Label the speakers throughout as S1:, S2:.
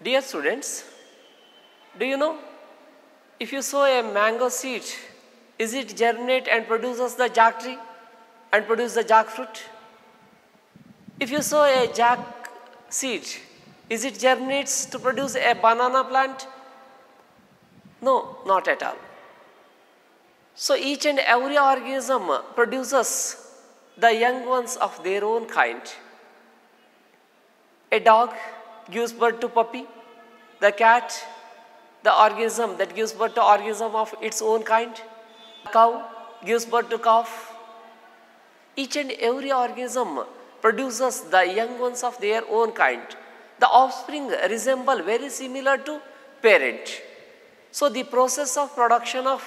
S1: Dear students, do you know, if you sow a mango seed, is it germinate and produces the jack tree and produce the jackfruit? If you sow a jack seed, is it germinates to produce a banana plant? No, not at all. So each and every organism produces the young ones of their own kind. A dog gives birth to puppy. The cat, the organism that gives birth to organism of its own kind. A cow gives birth to calf. Each and every organism produces the young ones of their own kind. The offspring resemble very similar to parent. So the process of production of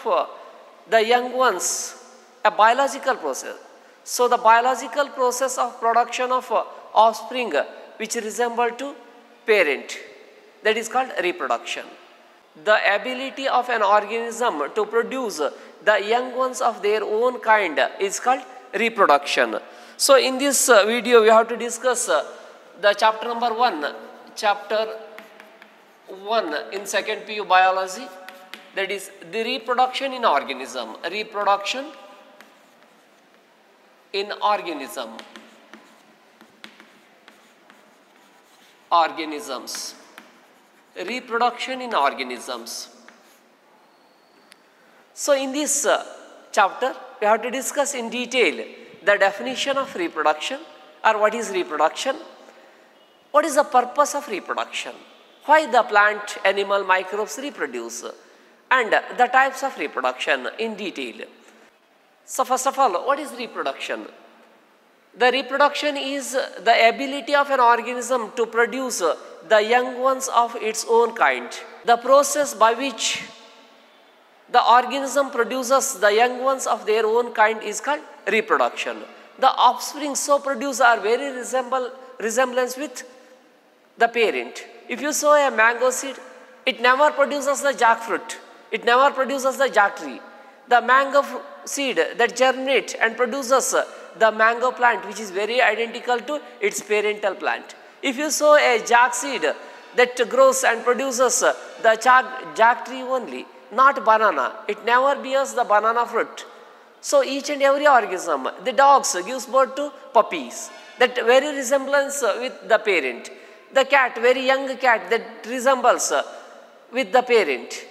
S1: the young ones, a biological process. So the biological process of production of offspring which resemble to parent, that is called reproduction. The ability of an organism to produce the young ones of their own kind is called reproduction. So in this video we have to discuss the chapter number 1, chapter 1 in 2nd PU biology, that is the reproduction in organism. Reproduction in organism. Organisms. Reproduction in organisms. So in this chapter we have to discuss in detail the definition of reproduction, or what is reproduction, what is the purpose of reproduction, why the plant, animal, microbes reproduce, and the types of reproduction in detail. So first of all, what is reproduction? The reproduction is the ability of an organism to produce the young ones of its own kind. The process by which the organism produces the young ones of their own kind is called reproduction. The offspring so produced are very resemblance with the parent. If you sow a mango seed, it never produces the jackfruit. It never produces the jack tree. The mango seed that germinates and produces the mango plant which is very identical to its parental plant. If you sow a jack seed that grows and produces the jack tree only, not banana, it never bears the banana fruit. So each and every organism, the dogs gives birth to puppies, that very resemblance with the parent. The cat, very young cat that resembles with the parent.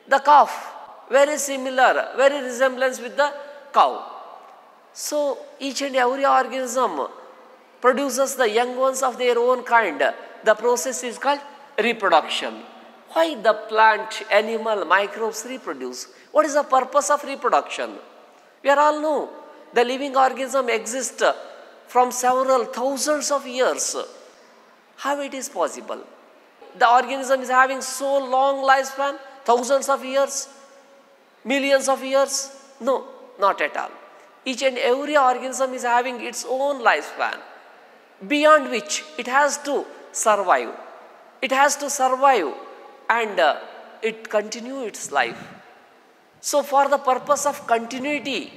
S1: The calf, very similar, very resemblance with the cow. So each and every organism produces the young ones of their own kind. The process is called reproduction. Why the plant, animal, microbes reproduce? What is the purpose of reproduction? We all know the living organism exists from several thousands of years. How it is possible? The organism is having so long lifespan, thousands of years, millions of years? No, not at all. Each and every organism is having its own lifespan, beyond which it has to survive. It has to survive and it continue its life. So for the purpose of continuity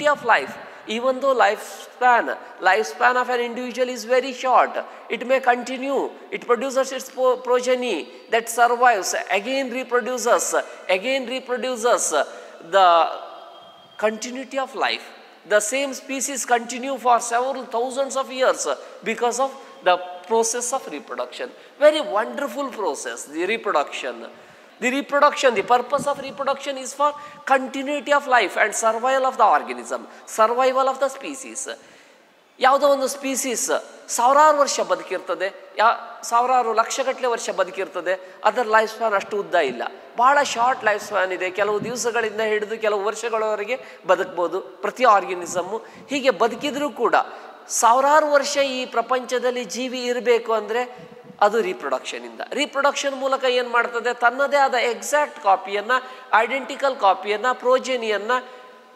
S1: of life, even though lifespan of an individual is very short, it may continue, it produces its progeny that survives, again reproduces, the continuity of life. The same species continue for several thousands of years because of the process of reproduction. Very wonderful process, the reproduction. The purpose of reproduction is for continuity of life and survival of the organism, survival of the species. ಯಾವುದೋ ಒಂದು species ಸಾವಿರಾರು ವರ್ಷ ಬದುಕಿರ್ತದೆ, ಸಾವಿರಾರು ಲಕ್ಷಗಟ್ಟಲೆ ವರ್ಷ ಬದುಕಿರ್ತದೆ, ಅದರ life span ಅಷ್ಟು ಉದ್ದ ಇಲ್ಲ, ಭಾಳ ಶಾರ್ಟ್ ಲೈಫ್ ಸ್ಪ್ಯಾನ್ ಇದೆ. ಕೆಲವು ದಿವಸಗಳಿಂದ ಹಿಡಿದು ಕೆಲವು ವರ್ಷಗಳವರೆಗೆ ಬದುಕ್ಬೋದು ಪ್ರತಿ ಆರ್ಗನಿಸಮ್ಮು. ಹೀಗೆ ಬದುಕಿದ್ರೂ ಕೂಡ ಸಾವಿರಾರು ವರ್ಷ ಈ ಪ್ರಪಂಚದಲ್ಲಿ ಜೀವಿ ಇರಬೇಕು ಅಂದರೆ ಅದು ರೀಪ್ರೊಡಕ್ಷನಿಂದ. ರೀಪ್ರೊಡಕ್ಷನ್ ಮೂಲಕ ಏನು ಮಾಡ್ತದೆ, ತನ್ನದೇ ಆದ ಎಕ್ಸಾಕ್ಟ್ ಕಾಪಿಯನ್ನು, ಐಡೆಂಟಿಕಲ್ ಕಾಪಿಯನ್ನು, ಪ್ರೋಜೆನಿಯನ್ನು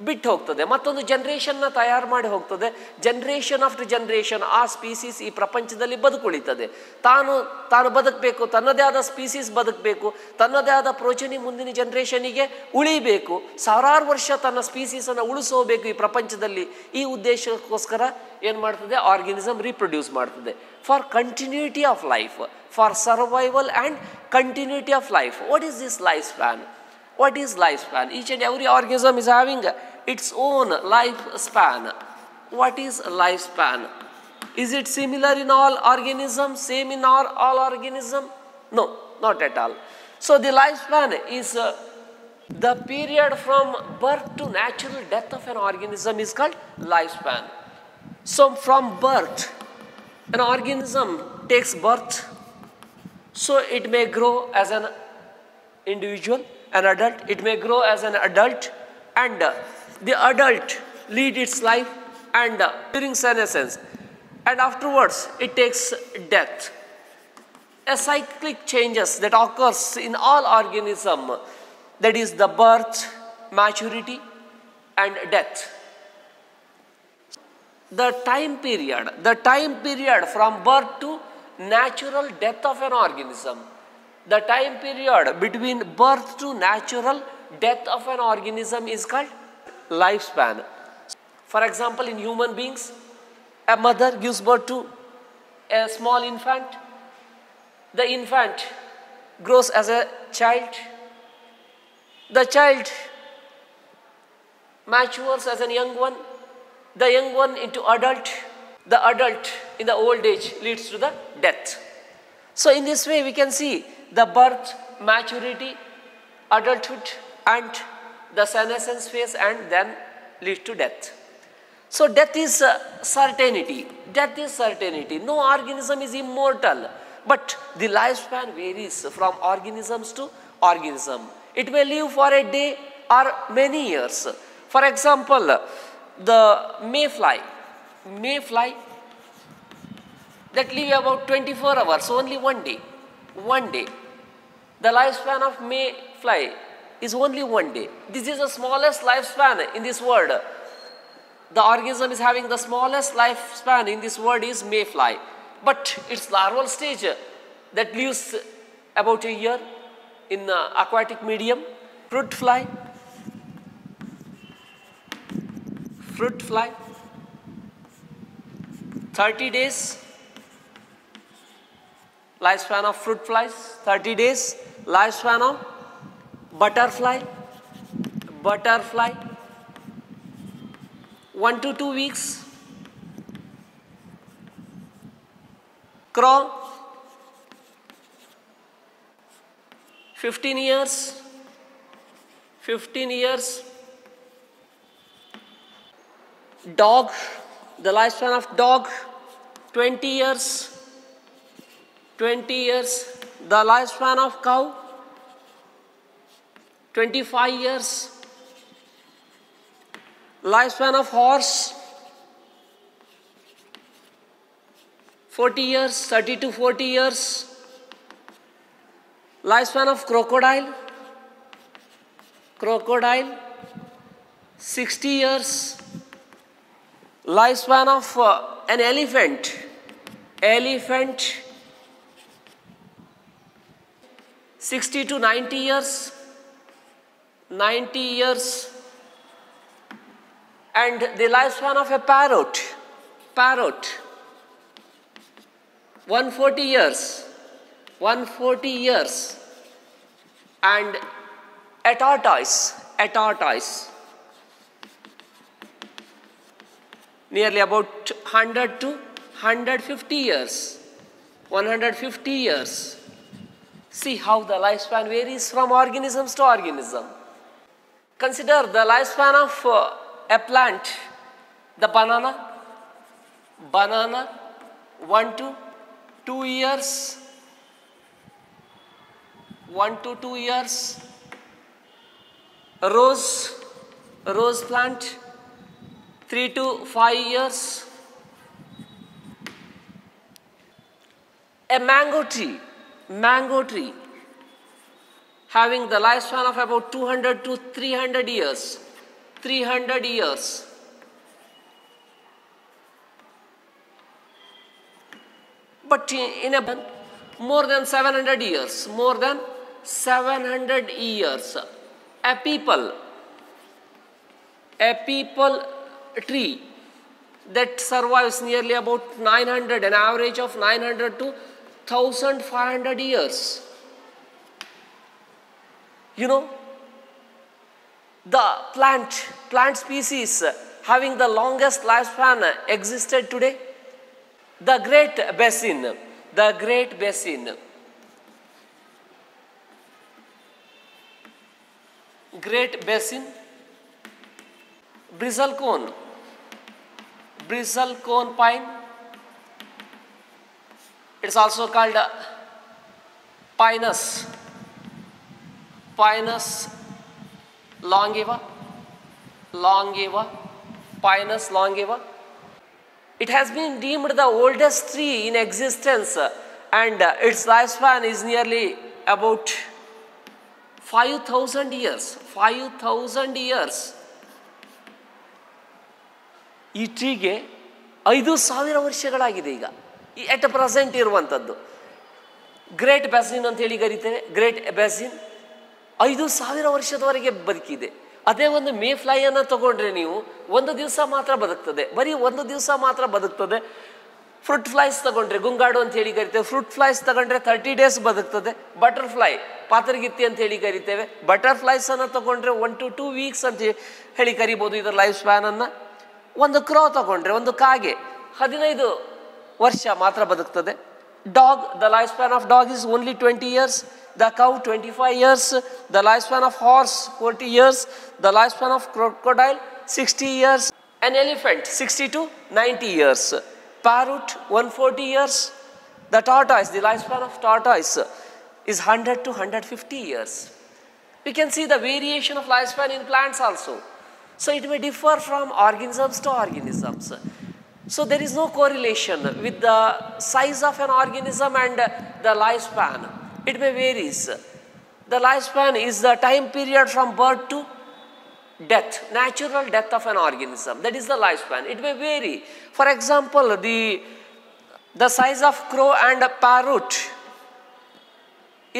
S1: ಬಿಟ್ಟು ಹೋಗ್ತದೆ, ಮತ್ತೊಂದು ಜನರೇಷನ್ನ ತಯಾರು ಮಾಡಿ ಹೋಗ್ತದೆ. ಜನರೇಷನ್ ಆಫ್ಟರ್ ಜನರೇಷನ್ ಆ ಸ್ಪೀಸೀಸ್ ಈ ಪ್ರಪಂಚದಲ್ಲಿ ಬದುಕುಳಿತದೆ. ತಾನು ಬದುಕಬೇಕು, ತನ್ನದೇ ಆದ ಸ್ಪೀಸೀಸ್ ಬದುಕಬೇಕು, ತನ್ನದೇ ಆದ ಪ್ರೋಚನಿ ಮುಂದಿನ ಜನರೇಷನಿಗೆ ಉಳಿಬೇಕು, ಸಾವಿರಾರು ವರ್ಷ ತನ್ನ ಸ್ಪೀಸೀಸನ್ನು ಉಳಿಸೋಬೇಕು ಈ ಪ್ರಪಂಚದಲ್ಲಿ. ಈ ಉದ್ದೇಶಕ್ಕೋಸ್ಕರ ಏನು ಮಾಡ್ತದೆ, ಆರ್ಗನಿಸಮ್ ರೀಪ್ರೊಡ್ಯೂಸ್ ಮಾಡ್ತದೆ. For continuity of life, for survival and continuity of life. What is this life span? What is lifespan? Each and every organism is having its own lifespan. What is lifespan? Is it similar in all organisms? Same in all organisms? No, not at all. So the lifespan is the period from birth to natural death of an organism is called lifespan. So from birth, an organism takes birth, so it may grow as an individual, an adult. It may grow as an adult, and the adult lead its life and during senescence, and afterwards it takes death. A cyclic changes that occurs in all organism, that is the birth, maturity and death. The time period from birth to natural death of an organism, the time period between birth to natural death of an organism is called lifespan. For example, in human beings, a mother gives birth to a small infant. The infant grows as a child. The child matures as a young one. The young one into adult. The adult in the old age leads to the death. So in this way we can see the birth, maturity, adulthood and the senescence phase, and then leads to death. So death is certainty. Death is certainty. No organism is immortal, but the lifespan varies from organisms to organism. It may live for a day or many years. For example, the mayfly that live about 24 hours, only one day. The lifespan of mayfly is only one day. This is the smallest lifespan in this world. The organism is having the smallest lifespan in this world is mayfly. But its larval stage that lives about a year in aquatic medium. Fruit fly, 30 days. Lifespan of fruit flies, 30 days. Lifespan of butterfly, 1 to 2 weeks. Crow, 15 years. Dog, the lifespan of dog, 20 years. The lifespan of cow, 25 years. Lifespan of horse, 40 years, 30 to 40 years. Lifespan of crocodile, 60 years. Lifespan of an elephant, 60 to 90 years. And the lifespan of a parrot, 140 years. And a tortoise, nearly about 100 to 150 years. See how the lifespan varies from organisms to organism. Consider the lifespan of a plant, the banana, 1 to 2 years. 1 to 2 years. Rose plant, 3 to 5 years. A mango tree having the lifespan of about 200 to 300 years. 300 years. But in a more than 700 years, more than 700 years, a people tree that survives nearly about 900, an average of 900 to 1500 years. You know, the plant species having the longest lifespan existed today. The Great Basin, bristlecone pine. It's also called Pinus longeva, Pinus longeva. It has been deemed the oldest tree in existence, and its lifespan is nearly about 5,000 years. 5,000 years. ಈ ಟ್ರೀಗೆ 5,000 ವರ್ಷಗಳಾಗಿದೆ ಈಗ at present ಇರುವಂಥದ್ದು. Great ಬ್ಯಾಸಿನ್ ಅಂತ ಹೇಳಿ ಕರೀತೇವೆ. Great ಬ್ಯಾಸಿನ್ 5,000 ವರ್ಷದವರೆಗೆ ಬದುಕಿದೆ. ಅದೇ ಒಂದು ಮೇ ಫ್ಲೈಯನ್ನು ತಗೊಂಡ್ರೆ ನೀವು ಒಂದು ದಿವಸ ಮಾತ್ರ ಬದುಕ್ತದೆ, ಬರೀ ಒಂದು ದಿವಸ ಮಾತ್ರ ಬದುಕ್ತದೆ. ಫ್ರೂಟ್ ಫ್ಲೈಸ್ ತಗೊಂಡ್ರೆ, ಗುಂಗಾಡು ಅಂತ ಹೇಳಿ ಕರಿತೇವೆ, ಫ್ರೂಟ್ ಫ್ಲೈಸ್ ತಗೊಂಡ್ರೆ 30 days ಬದುಕ್ತದೆ. ಬಟರ್ಫ್ಲೈ, ಪಾತರಗಿತ್ತಿ ಅಂತ ಹೇಳಿ ಕರಿತೇವೆ, ಬಟರ್ಫ್ಲೈಸ್ ಅನ್ನು ತಗೊಂಡ್ರೆ 1 to 2 weeks ಅಂತ ಹೇಳಿ ಕರಿಬೋದು ಇದರ ಲೈಫ್ ಸ್ಪ್ಯಾನ್ ಅನ್ನ. ಒಂದು ಕ್ರೋ ತಗೊಂಡ್ರೆ, ಒಂದು ಕಾಗೆ 15 ವರ್ಷ ಮಾತ್ರ ಬದುಕ್ತದೆ. Dog, the life span of dog is only 20 years. The cow 25 years, the lifespan of horse 40 years, the lifespan of crocodile 60 years, an elephant 60 to 90 years, parrot 140 years, the tortoise, the lifespan of tortoise is 100 to 150 years. We can see the variation of lifespan in plants also. So it may differ from organisms to organisms. So there is no correlation with the size of an organism and the lifespan. It may varies. The lifespan is the time period from birth to death, natural death of an organism. That is the lifespan. It may vary. For example, the size of crow and parrot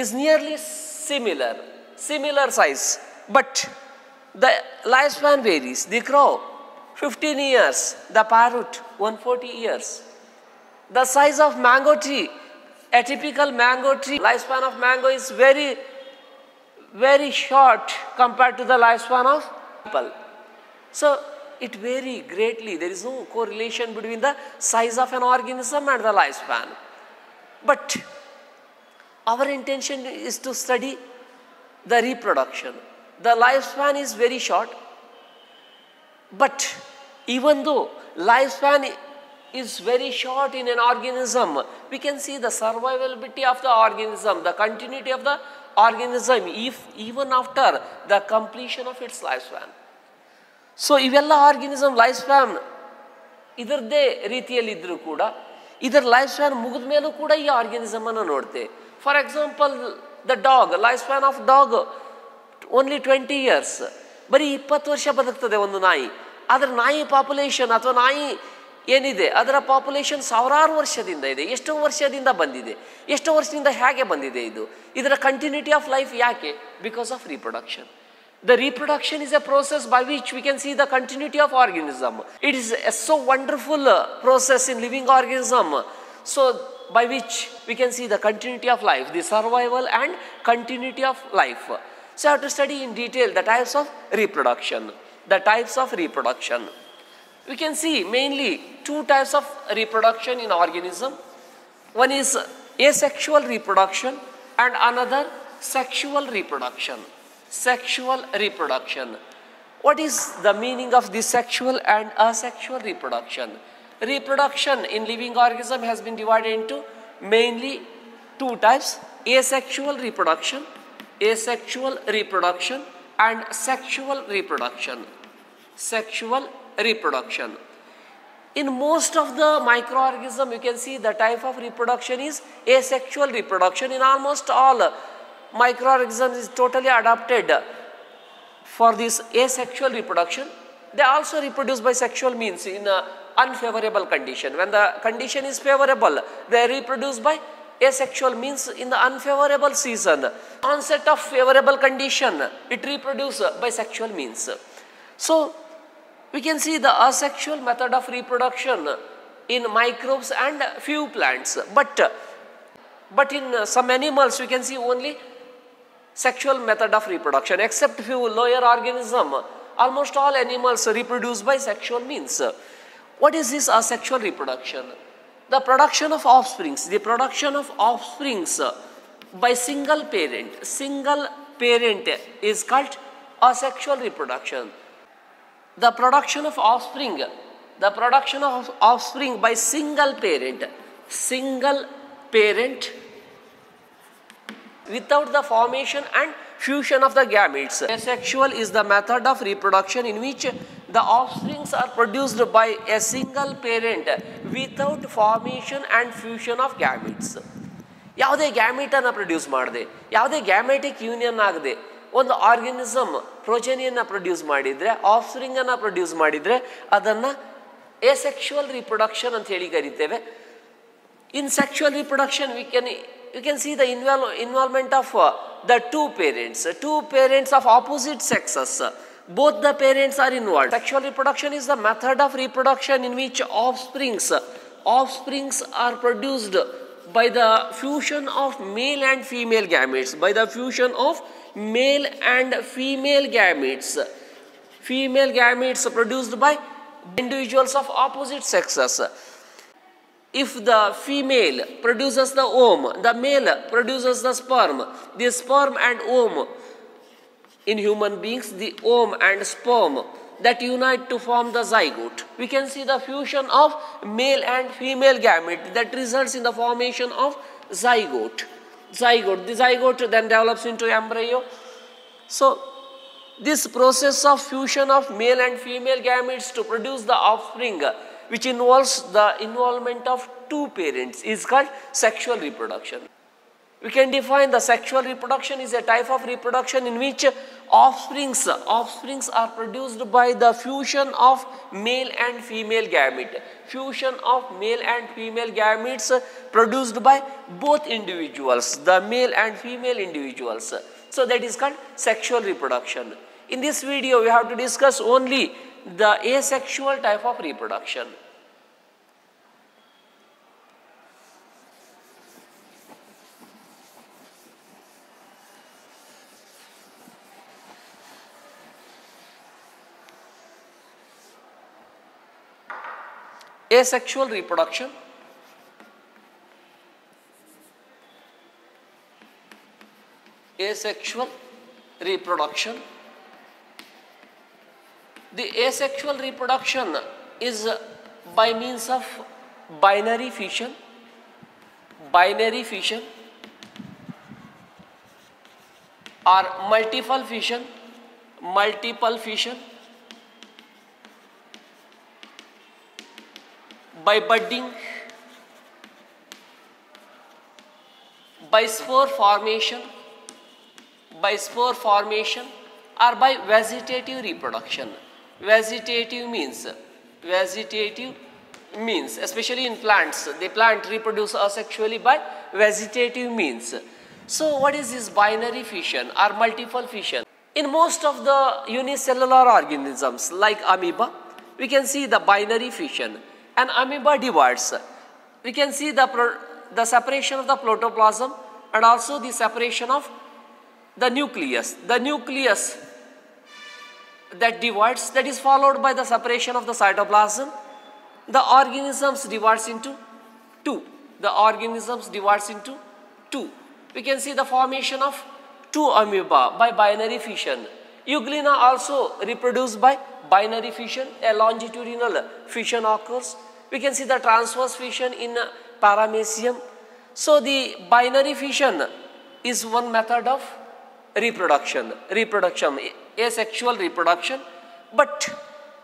S1: is nearly similar size, but the lifespan varies. The crow 15 years, the parrot 140 years. The size of mango tree, a typical mango tree, lifespan of mango is very, very short compared to the lifespan of people. So it varies greatly. There is no correlation between the size of an organism and the lifespan. But our intention is to study the reproduction. The lifespan is very short, but even though lifespan is very short in an organism, we can see the survivability of the organism, the continuity of the organism even after the completion of its lifespan. So ಇವೆಲ್ಲ organism life span ಇದರದ್ದೇ ರೀತಿಯಲ್ಲಿ ಇದ್ರೂ ಕೂಡ ಇದರ life span ಮುಗಿದ ಮೇಲೂ ಕೂಡ ಈ organism ಅನ್ನು ನೋಡ್ತೇವೆ. For example the dog, life span of dog only 20 years. ಬರೀ 20 ವರ್ಷ ಬದುಕ್ತದೆ ಒಂದು ನಾಯಿ. ಆದರೆ ನಾಯಿ ಪಾಪ್ಯುಲೇಷನ್ ಅಥವಾ ನಾಯಿ ಏನಿದೆ ಅದರ ಪಾಪ್ಯುಲೇಷನ್ ಸಾವಿರಾರು ವರ್ಷದಿಂದ ಇದೆ. ಎಷ್ಟೋ ವರ್ಷದಿಂದ ಬಂದಿದೆ, ಎಷ್ಟೋ ವರ್ಷದಿಂದ ಹೇಗೆ ಬಂದಿದೆ ಇದರ ಕಂಟಿನ್ಯೂಟಿ ಆಫ್ ಲೈಫ್ ಯಾಕೆ? Because of reproduction. The reproduction is a process by which we can see the continuity of organism. It is a so wonderful process in living organism, so by which we can see the continuity of life, the survival and continuity of life. So I have to study in detail the types of reproduction. The types of reproduction. We can see mainly 2 types of reproduction in organism. One is asexual reproduction and another sexual reproduction. Sexual reproduction. What is the meaning of this sexual and asexual reproduction? Reproduction in living organism has been divided into mainly 2 types: asexual reproduction and sexual reproduction. Sexual reproduction. In most of the microorganisms, you can see the type of reproduction is asexual reproduction. In almost all microorganisms is totally adapted for this asexual reproduction, they also reproduce by sexual means in a unfavorable condition. When the condition is favorable, they reproduce by asexual means in the unfavorable season. Onset of favorable condition, it reproduces by sexual means. So we can see the asexual method of reproduction in microbes and few plants, but in some animals we can see only sexual method of reproduction. Except few lower organisms, almost all animals reproduce by sexual means. What is this asexual reproduction? The production of offsprings. The production of offsprings by single parent. Single parent is called asexual reproduction. The production of offspring. The production of offspring by single parent. Single parent without the formation and fusion of the gametes. Asexual is the method of reproduction in which the offsprings are produced by a single parent without formation and fusion of gametes. ಯಾವುದೇ ಗ್ಯಾಮೆಟನ್ನು produce ಮಾಡದೆ, ಯಾವುದೇ ಗ್ಯಾಮೆಟಿಕ್ union ಆಗದೆ ಒಂದು organism ಪ್ರೊಜೆನಿಯನ್ನು produce ಮಾಡಿದರೆ, ಆಫ್ಸ್ಪ್ರಿಂಗನ್ನು produce ಮಾಡಿದರೆ ಅದನ್ನು asexual reproduction ಅಂತ ಹೇಳಿ ಕರಿತೇವೆ. In sexual reproduction you can see the involvement of the two parents of opposite sexes. Both the parents are involved. Sexual reproduction is the method of reproduction in which offsprings are produced by the fusion of male and female gametes. By the fusion of male and female gametes. Female gametes produced by individuals of opposite sexes. If the female produces the ovum, the male produces the sperm. The sperm and ovum, in human beings, the ovum and sperm that unite to form the zygote. We can see the fusion of male and female gamete that results in the formation of zygote. The zygote then develops into embryo. So this process of fusion of male and female gametes to produce the offspring, which involves the involvement of two parents, is called sexual reproduction. We can define the sexual reproduction is a type of reproduction in which offsprings are produced by the fusion of male and female gamete. Fusion of male and female gametes produced by both individuals, the male and female individuals. So that is called sexual reproduction. In this video we have to discuss only the asexual type of reproduction. Asexual reproduction. Asexual reproduction. The asexual reproduction is by means of binary fission, or multiple fission, by budding, by spore formation, or by vegetative reproduction. Vegetative means, especially in plants, the plant reproduce asexually by vegetative means. So what is this binary fission or multiple fission? In most of the unicellular organisms like amoeba, we can see the binary fission. An amoeba divides. We can see the separation of the protoplasm and also the separation of the nucleus. The nucleus that divides, that is followed by the separation of the cytoplasm. The organisms divides into two. We can see the formation of two amoeba by binary fission. Euglena also reproduced by binary fission. A longitudinal fission occurs. We can see the transverse fission in Paramecium. So the binary fission is one method of reproduction, asexual reproduction, but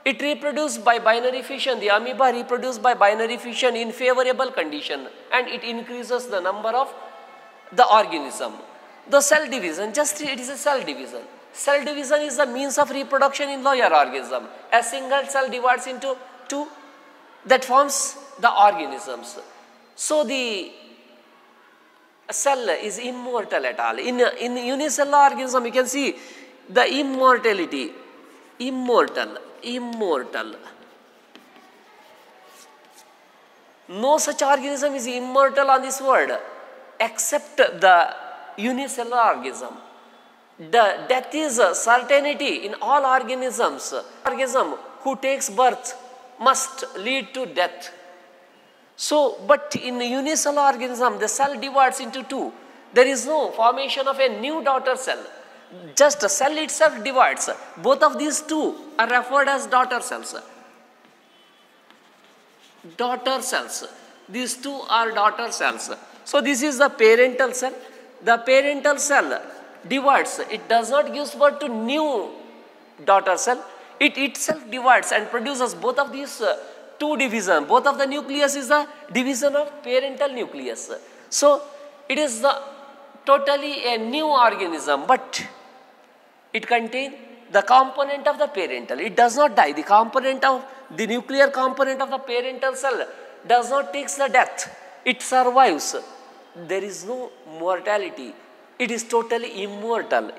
S1: it reproduced by binary fission. The amoeba reproduced by binary fission in favorable condition, and it increases the number of the organism. The cell division, it is a cell division. Cell division is the means of reproduction in lower organism. A single cell divides into two, that forms the organisms. So the cell is immortal at all. In unicellular organism, you can see the immortality, immortal. No such organism is immortal on this world except the unicellular organism. The death is a certainty in all organisms. Organism who takes birth must lead to death. So, but in a unicellular organism, the cell divides into two. There is no formation of a new daughter cell. Just a cell itself divides. Both of these two are referred as daughter cells. Daughter cells. These two are daughter cells. So, this is the parental cell. The parental cell divides. It does not give birth to new daughter cell. It itself divides and produces both of these two divisions. Both of the nucleus is the division of parental nucleus. So, it is the totally a new organism, but it contains the component of the parental. It does not die. The component of the nuclear component of the parental cell does not take the death. It survives. There is no mortality. It is totally immortal.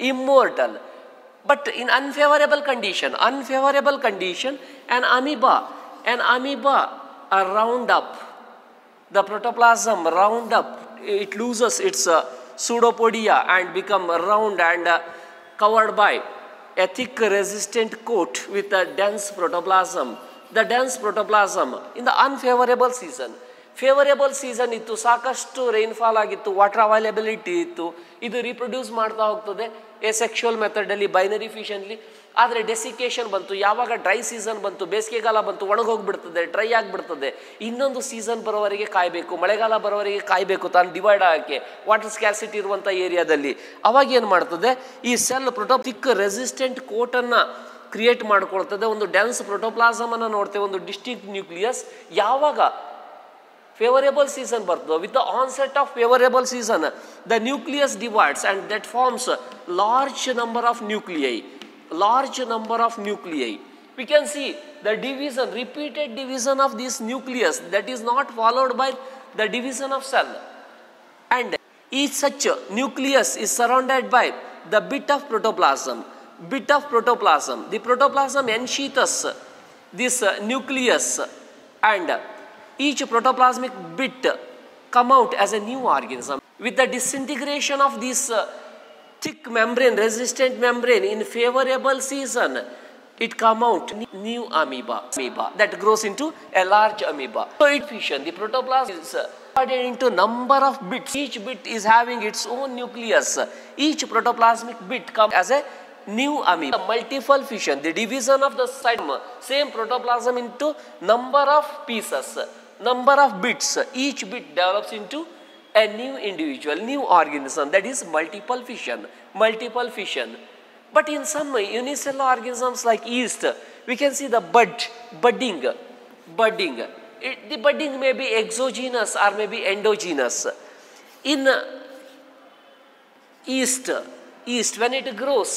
S1: But in unfavorable condition, an amoeba round up, the protoplasm round up, it loses its pseudopodia and become round and covered by a thick resistant coat with a dense protoplasm. The dense protoplasm in the unfavorable season. Favourable season ಇತ್ತು, ಸಾಕಷ್ಟು rainfall ಆಗಿತ್ತು, water availability ಇತ್ತು, ಇದು reproduce ಮಾಡ್ತಾ ಹೋಗ್ತದೆ asexual ಮೆಥಡಲ್ಲಿ, binary ಫಿಷನ್ಲಿ. ಆದರೆ ಡೆಸಿಕೇಶನ್ ಬಂತು, ಯಾವಾಗ ಡ್ರೈ ಸೀಸನ್ ಬಂತು, ಬೇಸಿಗೆಗಾಲ ಬಂತು, ಒಣಗೋಗ್ಬಿಡ್ತದೆ, ಡ್ರೈ ಆಗಿಬಿಡ್ತದೆ. ಇನ್ನೊಂದು ಸೀಸನ್ ಬರೋವರೆಗೆ ಕಾಯಬೇಕು, ಮಳೆಗಾಲ ಬರೋವರೆಗೆ ಕಾಯಬೇಕು ತಾನು ಡಿವೈಡ್ ಆಗೋಕ್ಕೆ, ವಾಟರ್ ಸ್ಕ್ಯಾರ್ಸಿಟಿ ಇರುವಂಥ ಏರಿಯಾದಲ್ಲಿ. ಅವಾಗ ಏನು ಮಾಡ್ತದೆ, ಈ ಸೆಲ್ ಥಿಕ್ ರೆಸಿಸ್ಟೆಂಟ್ ಕೋಟನ್ನು ಕ್ರಿಯೇಟ್ ಮಾಡ್ಕೊಳ್ತದೆ. ಒಂದು ಡೆನ್ಸ್ ಪ್ರೋಟೋಪ್ಲಾಸಮನ್ನು ನೋಡ್ತೇವೆ, ಒಂದು ಡಿಸ್ಟಿಂಕ್ಟ್ ನ್ಯೂಕ್ಲಿಯಸ್. ಯಾವಾಗ favorable season ಬರ್ತದೆ, with the onset of favorable season, the nucleus divides and that forms large number of nuclei. We can see the division, repeated division of this nucleus that is not followed by the division of cell. And each such nucleus is surrounded by the bit of protoplasm. The protoplasm ensheathes this nucleus, and each protoplasmic bit come out as a new organism. With the disintegration of this thick membrane, resistant membrane in favorable season, it come out new amoeba that grows into a large amoeba. So it fission, the protoplasm is divided into number of bits. Each bit is having its own nucleus. Each protoplasmic bit comes as a new amoeba. Multiple fission, the division of the same protoplasm into number of pieces, number of bits. Each bit develops into a new individual, new organism. That is multiple fission. But in some unicellular organisms like yeast, we can see the budding. The budding may be exogenous or may be endogenous. In yeast, when it grows,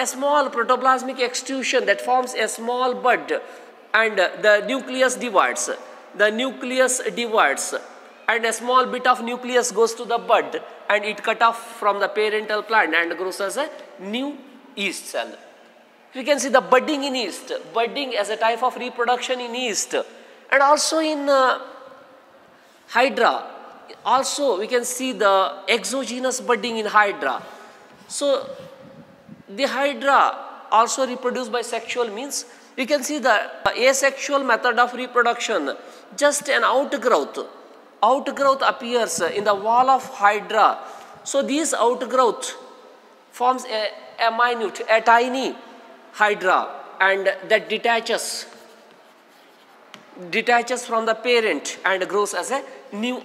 S1: a small protoplasmic extrusion that forms a small bud, and the nucleus divides. And a small bit of nucleus goes to the bud, and it cut off from the parental plant and grows as a new yeast cell. We can see the budding in yeast, budding as a type of reproduction in yeast. And also in hydra, also we can see the exogenous budding in hydra. So the hydra also reproduced by sexual means. You can see the asexual method of reproduction. Just an outgrowth appears in the wall of hydra. So this outgrowth forms a tiny hydra, and that detaches from the parent and grows as a new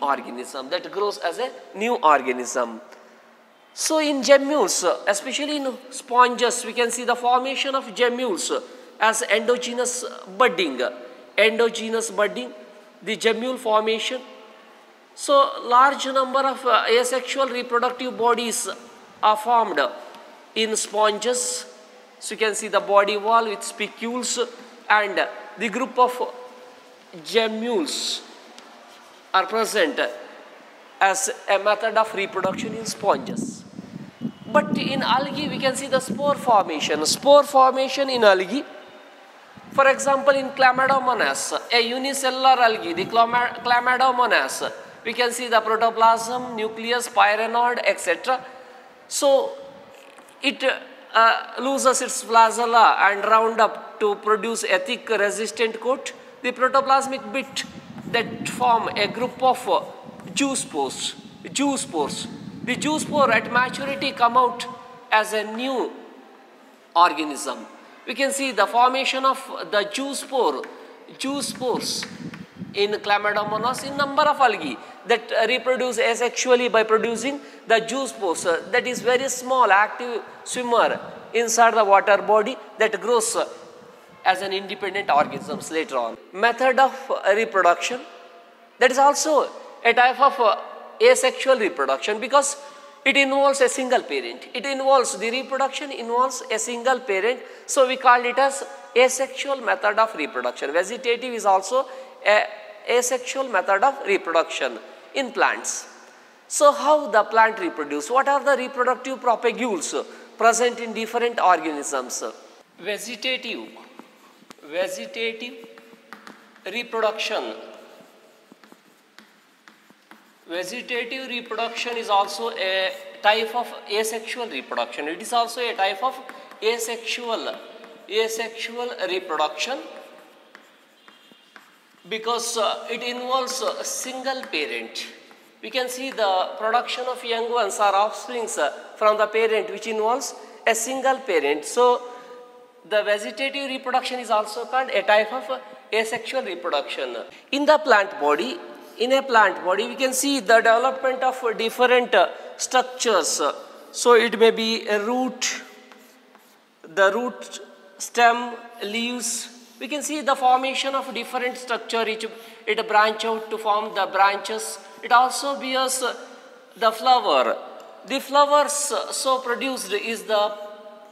S1: organism. So in gemmules, especially in sponges, we can see the formation of gemmules as endogenous budding, the gemmule formation. So large number of asexual reproductive bodies are formed in sponges. So you can see the body wall with spicules, and the group of gemmules are present as a method of reproduction in sponges. But in algae we can see the spore formation. Spore formation in algae, for example in Chlamydomonas, a unicellular algae, the Chlamydomonas, we can see the protoplasm, nucleus, pyranod, etc. So it loses its flagella and round up to produce a thick resistant coat. The protoplasmic bit that form a group of zoospores. The zoospore at maturity come out as a new organism. We can see the formation of the zoospores in Chlamydomonas in number of algae that reproduce asexually by producing the zoospores. That is very small active swimmer inside the water body that grows as an independent organism later on. Method of reproduction, that is also a type of asexual reproduction because it involves a single parent. The reproduction involves a single parent, so we call it as asexual method of reproduction. Vegetative is also a asexual method of reproduction in plants. So how the plant reproduce? What are the reproductive propagules present in different organisms? Vegetative reproduction. Vegetative reproduction is also a type of asexual reproduction. It is also a type of asexual reproduction because it involves a single parent. We can see the production of young ones or offsprings from the parent which involves a single parent. So the vegetative reproduction is also called a type of asexual reproduction. In a plant body, we can see the development of different structures. So it may be a root, the root, stem, leaves. We can see the formation of different structure. It branch out to form the branches. It also bears the flower. The flowers so produced is the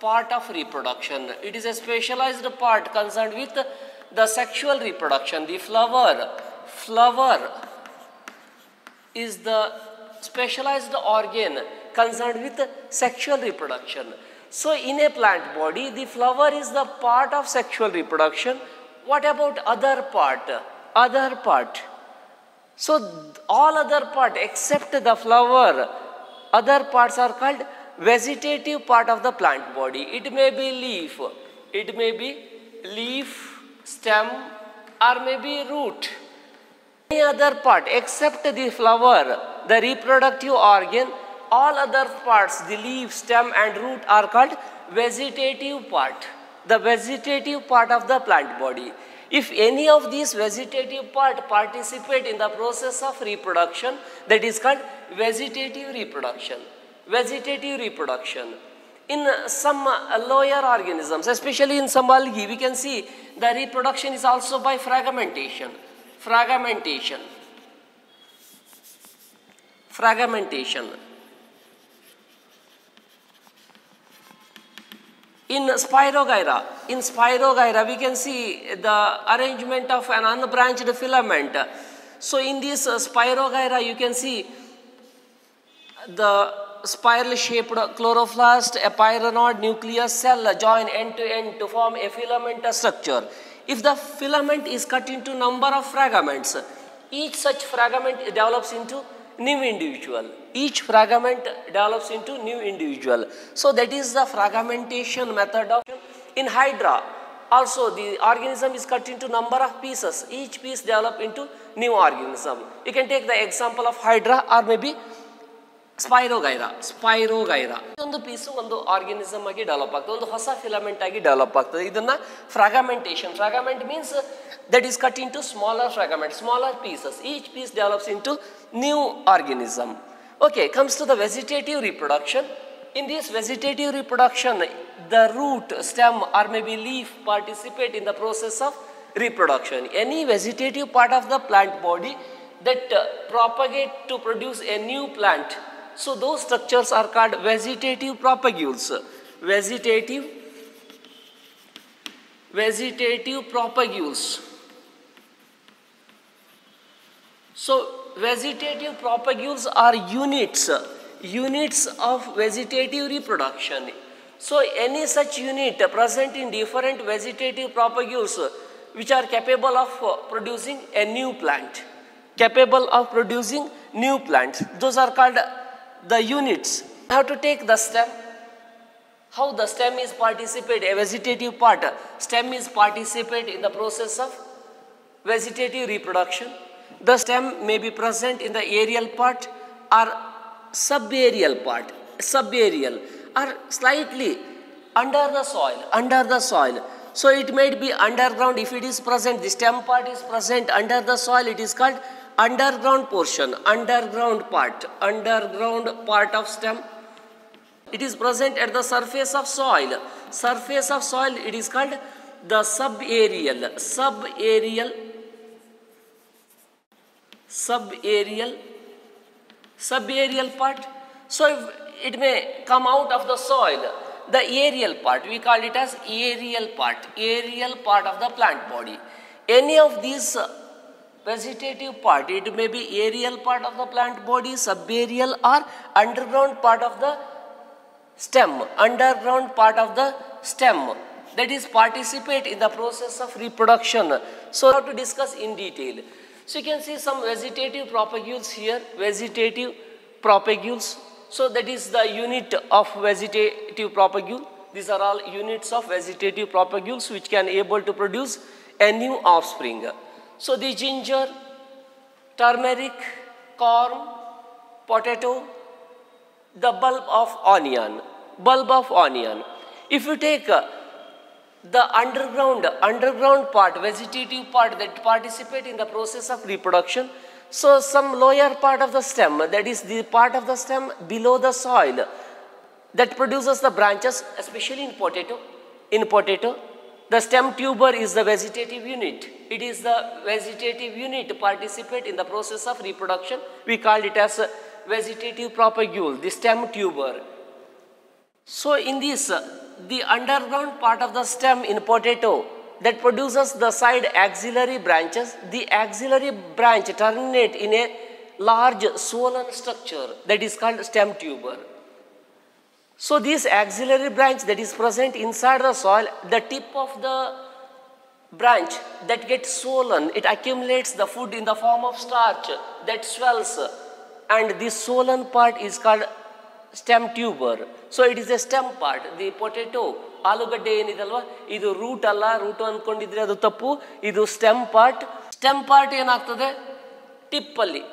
S1: part of reproduction. It is a specialized part concerned with the sexual reproduction. The flower is the specialized organ concerned with sexual reproduction. So in a plant body, the flower is the part of sexual reproduction. What about other part? So all other part except the flower, other parts are called vegetative part of the plant body. It may be leaf, stem, or maybe root. Any other part except the flower, the reproductive organ, all other parts, the leaf, stem and root are called vegetative part. The vegetative part of the plant body. If any of these vegetative part participate in the process of reproduction, that is called vegetative reproduction. In some lower organisms, especially in some algae, we can see the reproduction is also by fragmentation. In Spirogyra, we can see the arrangement of an unbranched filament. So in this Spirogyra, you can see the spiral-shaped chloroplast, a pyranod, nucleus, cell join end to end to form a filamentous structure. If the filament is cut into number of fragments, each such fragment develops into new individual. So that is the fragmentation method of. In Hydra, also the organism is cut into number of pieces. Each piece develop into new organism. You can take the example of Hydra or maybe Spirogyra. ಒಂದು piece ಒಂದು organism ಆಗಿ develop ಆಗ್ತದೆ, ಒಂದು ಹೊಸ filament ಆಗಿ develop ಆಗ್ತದೆ. ಇದನ್ನ ಫ್ರಾಗಮೆಂಟೇಷನ್. ಫ್ರಾಗಮೆಂಟ್ means that is cut into smaller fragments, smaller pieces. Each piece develops into new organism. Okay, comes to the vegetative reproduction. In this vegetative reproduction, the root, stem or maybe leaf participate in the process of reproduction. Any vegetative part of the plant body that propagate to produce a new plant. So those structures are called vegetative propagules. vegetative propagules. So vegetative propagules are units of vegetative reproduction. So any such unit present in different vegetative propagules which are capable of producing a new plant. Those are called the units. You have to take the stem. How the stem is participate, a vegetative part. Stem is participate in the process of vegetative reproduction. The stem may be present in the aerial part or subaerial part, or slightly under the soil. So it might be underground. If it is present, the stem part is present under the soil, it is called underground portion, underground part of stem. It is present at the surface of soil. It is called the subaerial part. So if it may come out of the soil, the aerial part, we call it as aerial part of the plant body. Any of these vegetative part, it may be aerial part of the plant body, subaerial, or underground part of the stem, that is participate in the process of reproduction. So now to discuss in detail. So you can see some vegetative propagules here, vegetative propagules. So that is the unit of vegetative propagule. These are all units of vegetative propagules which can able to produce a new offspring. So the ginger, turmeric, corn, potato, the bulb of onion. If you take the underground part, vegetative part that participate in the process of reproduction, so some lower part of the stem, that is the part of the stem below the soil, that produces the branches, especially in potato. The stem tuber is the vegetative unit. It is the vegetative unit to participate in the process of reproduction. We call it as vegetative propagule, the stem tuber. So in this, the underground part of the stem in potato that produces the side axillary branches, the axillary branch terminate in a large swollen structure that is called stem tuber. So this axillary branch that is present inside the soil, the tip of the branch that gets swollen, it accumulates the food in the form of starch that swells, and this swollen part is called stem tuber. So it is a stem part. The potato, ಆಲೂಗಡ್ಡೆ ಏನಿದಲ್ವಾ, ಇದು root ಅಲ್ಲ, root ಅಂದ್ಕೊಂಡಿದ್ರೆ ಅದು ತಪ್ಪು, ಇದು stem part ಏನಾಗ್ತದೆ, ಟಿಪ್ಪಲ್ಲಿ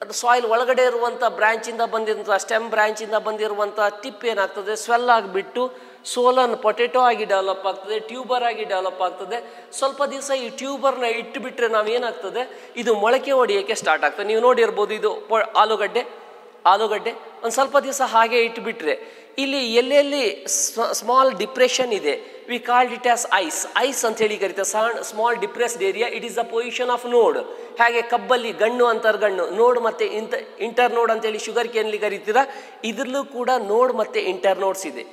S1: ಅದು soil ಒಳಗಡೆ ಇರುವಂಥ ಬ್ರಾಂಚಿಂದ ಬಂದಿರುವಂಥ ಸ್ಟೆಮ್ ಬ್ರಾಂಚಿಂದ ಬಂದಿರುವಂಥ ಟಿಪ್ ಏನಾಗ್ತದೆ, ಸ್ವೆಲ್ ಆಗಿಬಿಟ್ಟು ಸೋಲನ್ ಪೊಟೆಟೋ ಆಗಿ ಡೆವಲಪ್ ಆಗ್ತದೆ, ಟ್ಯೂಬರ್ ಆಗಿ ಡೆವಲಪ್ ಆಗ್ತದೆ. ಸ್ವಲ್ಪ ದಿವಸ ಈ ಟ್ಯೂಬರ್ನ ಇಟ್ಟುಬಿಟ್ರೆ ನಾವೇನಾಗ್ತದೆ, ಇದು ಮೊಳಕೆ ಹೊಡೆಯೋಕ್ಕೆ ಸ್ಟಾರ್ಟ್ ಆಗ್ತದೆ. ನೀವು ನೋಡಿರ್ಬೋದು, ಇದು ಆಲೂಗಡ್ಡೆ ಒಂದು ಸ್ವಲ್ಪ ದಿವಸ ಹಾಗೆ ಇಟ್ಟುಬಿಟ್ರೆ ಇಲ್ಲಿ ಎಲ್ಲೆಲ್ಲಿ ಸ್ಮಾಲ್ ಡಿಪ್ರೆಷನ್ ಇದೆ, we called it as ice ಅಂತ ಹೇಳಿ ಕರೀತಾರೆ. Small depressed area, it is the position of ನೋಡ್. ಹಾಗೆ ಕಬ್ಬಲ್ಲಿ ಗಣ್ಣು ಅಂತರ್ಗಣ್ಣು, ನೋಡ್ ಮತ್ತು ಇಂಟರ್ ನೋಡ್ ಅಂತೇಳಿ ಶುಗರ್ ಕೇನಲ್ಲಿ ಕರೀತೀರಾ, ಇದರಲ್ಲೂ ಕೂಡ ನೋಡ್ ಮತ್ತು ಇಂಟರ್ ನೋಡ್ಸ್ ಇದೆ.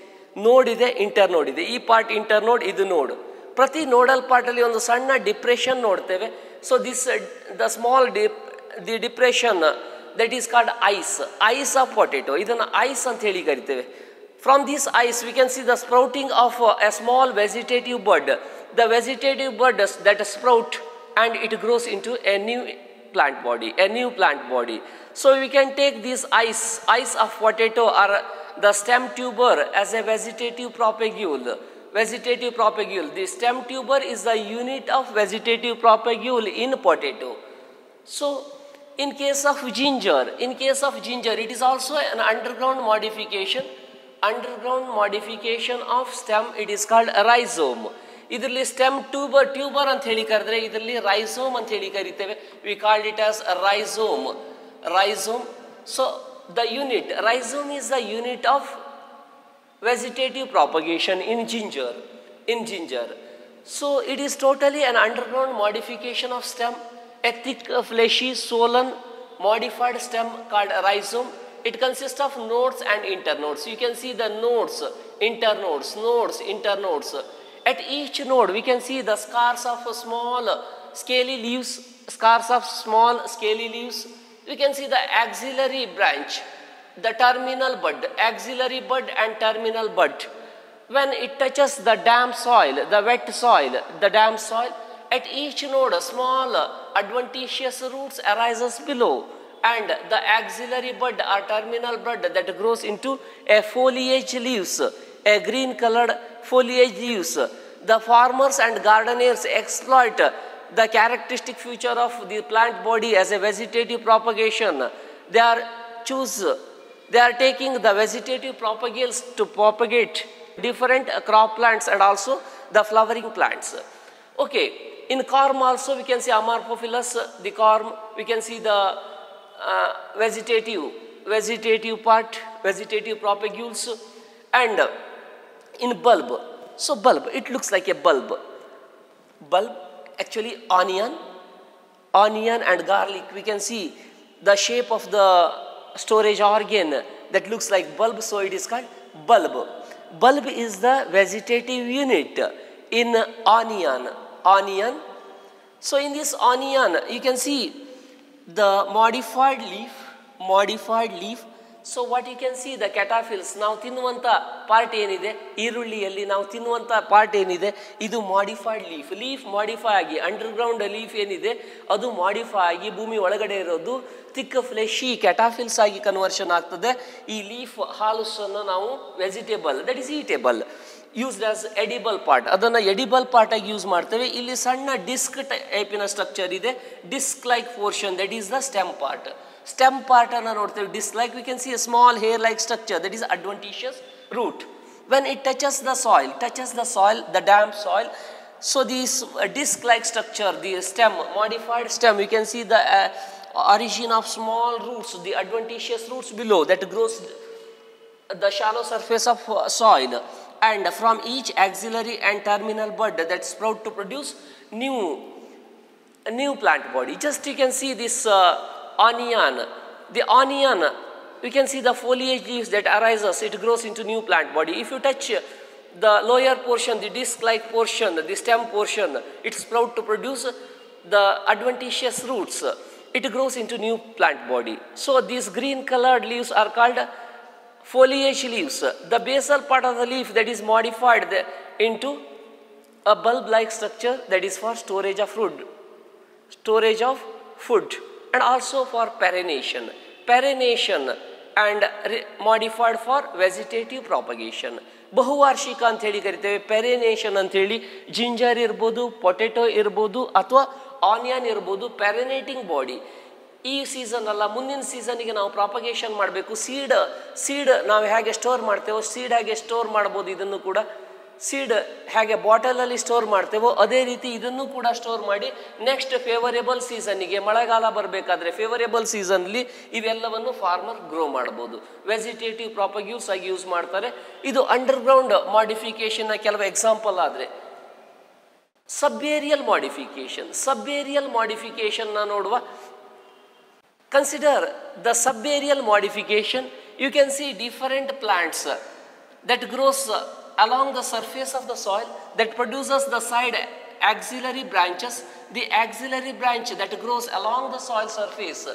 S1: ನೋಡ್ ಇದೆ, ಇಂಟರ್ ನೋಡ್ ಇದೆ. ಈ ಪಾರ್ಟ್ ಇಂಟರ್ ನೋಡ್, ಇದು ನೋಡ್. ಪ್ರತಿ ನೋಡಲ್ ಪಾರ್ಟಲ್ಲಿ ಒಂದು ಸಣ್ಣ ಡಿಪ್ರೆಷನ್ ನೋಡ್ತೇವೆ. So this the small the depression that is called ice of potato. ಇದನ್ನು ಐಸ್ ಅಂತ ಹೇಳಿ ಕರಿತೇವೆ. From this ice we can see the sprouting of a small vegetative bud. The vegetative bud that sprout and it grows into a new plant body. So we can take this ice of potato or the stem tuber as a vegetative propagule. The stem tuber is the unit of vegetative propagule in potato. So in case of ginger, it is also an underground modification of stem. It is called rhizome. ಇದರಲ್ಲಿ stem tuber ಅಂತ ಹೇಳಿ ಕರೆದ್ರೆ, ಇದರಲ್ಲಿ rhizome ಅಂತ ಹೇಳಿ ಕರಿತೇವೆ. We called it as rhizome. So the unit rhizome is the unit of vegetative propagation in ginger. So it is totally an underground modification of stem. A thick, fleshy, swollen, modified stem called rhizome. it consists of nodes and internodes. You can see the nodes, internodes, nodes, internodes. At each node, we can see the scars of small scaly leaves, scars of small scaly leaves. We can see the axillary branch, the terminal bud, axillary bud and terminal bud. When it touches the damp soil, the wet soil, the damp soil, at each node, small adventitious roots arises below, and the axillary bud or terminal bud that grows into a foliage leaves, a green colored foliage leaves. The farmers and gardeners exploit the characteristic feature of the plant body as a vegetative propagation. They are taking the vegetative propagales to propagate different crop plants and also the flowering plants. Okay, in corm also we can see Amorphophilus, the corm, we can see the vegetative part, vegetative propagules, and in bulb. So bulb, it looks like a bulb. Bulb, actually onion and garlic. We can see the shape of the storage organ that looks like bulb, so it is called bulb. Bulb is the vegetative unit in onion. So in this onion, you can see the modified leaf. So what you can see, the cataphils, ನಾವು ತಿನ್ನುವಂತ part ಏನಿದೆ, ಈರುಳ್ಳಿಯಲ್ಲಿ ನಾವು ತಿನ್ನುವಂತ part ಏನಿದೆ, ಇದು modified leaf modify ಆಗಿ underground leaf ಏನಿದೆ ಅದು modify ಆಗಿ ಭೂಮಿ ಒಳಗಡೆ ಇರೋದು ಥಿಕ್ ಫ್ಲೆಶಿ ಕ್ಯಾಟಾಫಿಲ್ಸ್ ಆಗಿ ಕನ್ವರ್ಷನ್ ಆಗ್ತದೆ. ಈ ಲೀಫ್ ಹಾಲುಸನ್ನು ನಾವು vegetable, that is eatable, used as edible part, ಅದನ್ನು ಎಡಿಬಲ್ ಪಾರ್ಟ್ ಆಗಿ ಯೂಸ್ ಮಾಡ್ತೇವೆ. ಇಲ್ಲಿ ಸಣ್ಣ ಡಿಸ್ಕ್ ಟೈಪಿನ ಸ್ಟ್ರಕ್ಚರ್ ಇದೆ, disc like portion, that is the stem part. Stem part ಅನ್ನು ನೋಡ್ತೇವೆ, disc like, we can see a small hair like structure, that is adventitious root. When it touches the soil, the damp soil, so this disc like structure, the stem, modified stem, we can see the origin of small roots, the adventitious roots below that grows the shallow surface of soil, and from each axillary and terminal bud that sprout to produce new plant body. Just you can see this onion, the onion, we can see the foliage leaves that arises, it grows into new plant body. If you touch the lower portion, the disc-like portion, the stem portion, it sprouts to produce the adventitious roots. It grows into new plant body. So these green colored leaves are called foliage leaves. The basal part of the leaf that is modified into a bulb-like structure, that is for storage of food. And also for perennation and modified for vegetative propagation. ಬಹುವಾರ್ಷಿಕ ಅಂತ ಹೇಳಿ ಕರಿತೇವೆ, ಪೆರೆನೇಷನ್ ಅಂತ ಹೇಳಿ. Ginger ಇರ್ಬೋದು, potato ಇರ್ಬೋದು, ಅಥವಾ onion ಇರ್ಬೋದು, ಪೆರೆನೇಟಿಂಗ್ ಬಾಡಿ. ಈ ಸೀಸನ್ ಅಲ್ಲ, ಮುಂದಿನ ಸೀಸನ್ಗೆ ನಾವು ಪ್ರಾಪಗೇಷನ್ ಮಾಡಬೇಕು. ಸೀಡ್ ನಾವು ಹೇಗೆ ಸ್ಟೋರ್ ಮಾಡ್ತೇವೋ, ಸೀಡ್ ಹೇಗೆ ಸ್ಟೋರ್ ಮಾಡ್ಬೋದು, ಇದನ್ನು ಕೂಡ ಸೀಡ್ ಹೇಗೆ ಬಾಟಲಲ್ಲಿ ಸ್ಟೋರ್ ಮಾಡ್ತೇವೋ ಅದೇ ರೀತಿ ಇದನ್ನು ಕೂಡ ಸ್ಟೋರ್ ಮಾಡಿ ನೆಕ್ಸ್ಟ್ ಫೇವರೇಬಲ್ ಸೀಸನ್ನಿಗೆ, ಮಳೆಗಾಲ ಬರಬೇಕಾದ್ರೆ ಫೇವರೇಬಲ್ ಸೀಸನ್ಲಿ ಇವೆಲ್ಲವನ್ನು ಫಾರ್ಮರ್ ಗ್ರೋ ಮಾಡ್ಬೋದು. ವೆಜಿಟೇಟಿವ್ ಪ್ರಾಪಗ್ಯೂಲ್ಸ್ ಆಗಿ ಯೂಸ್ ಮಾಡ್ತಾರೆ. ಇದು ಅಂಡರ್ಗ್ರೌಂಡ್ ಮಾಡಿಫಿಕೇಶನ್ನ ಕೆಲವು ಎಕ್ಸಾಂಪಲ್. ಆದರೆ ಸಬ್ಬೇರಿಯಲ್ ಮಾಡಿಫಿಕೇಶನ್ ನೋಡುವ. Consider the subaerial modification. You can see different plants that grows along the surface of the soil, that produces the side axillary branches. The axillary branch that grows along the soil surface,